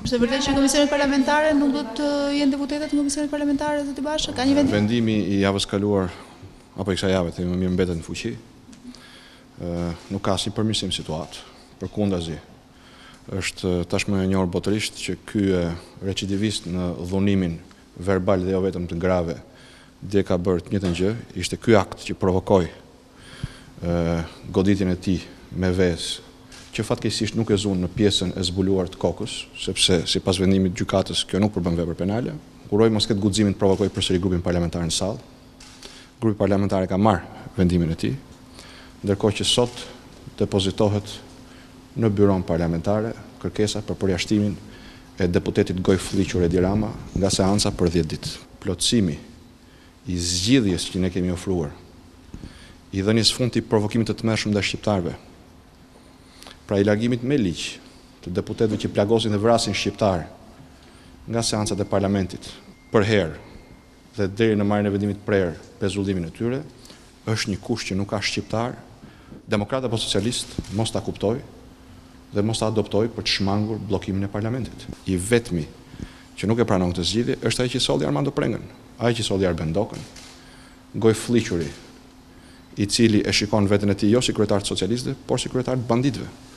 Është vërtet që komisionet parlamentare nuk do të jenë deputetët në komisionet parlamentare zoti Basha? Ka një vendim? Vendimi i javës kaluar apo i kësaj jave, të më mirë mbetet në fuqi. Nuk ka asnjë përmirësim situatë, përkundazi. Është tashmë e njohur botërisht që ky recidivist në dhunimin verbal dhe jo vetëm të grave dhe ka bërë të njëjtën gjë, ishte ky akt që provokoi goditjen e tij me vezë, që fatkeqësisht nuk e zun në pjesën e zbuluar të kokës, sepse sipas vendimit të gjykatës kjo nuk përbën vepër penale. Uroj mos ketë guximin të provokojë përsëri grupin parlamentar në sallë. Grupi parlamentar ka marrë vendimin e tij, ndërkohë që sot depozitohet në byron parlamentare kërkesa për përjashtimin e deputetit Gojfulliqur Edi Rama nga seanca për 10 ditë. Plotësimi i zgjidhjes që ne kemi ofruar, i dhënies fundi provokimit të tmerrshëm ndaj shqiptarëve, pra i largimit me ligj të deputetëve që plagosin dhe vrasin shqiptar nga seancat e parlamentit për herë dhe deri në marrjen e vendimit prerë pezullimin e tyre, është një kusht që nuk ka shqiptar, demokrat apo socialist, mos ta kuptoj dhe mos ta adoptoj për të shmangur bllokimin e parlamentit. I vetmi që nuk e pranon këtë zgjidhje është ai që solli Armando Prengën, ai që solli Arben Dokën, Gojfulliquri, i cili e shikon veten e tij jo si kryetar të socialistëve, por si kryetar të banditëve.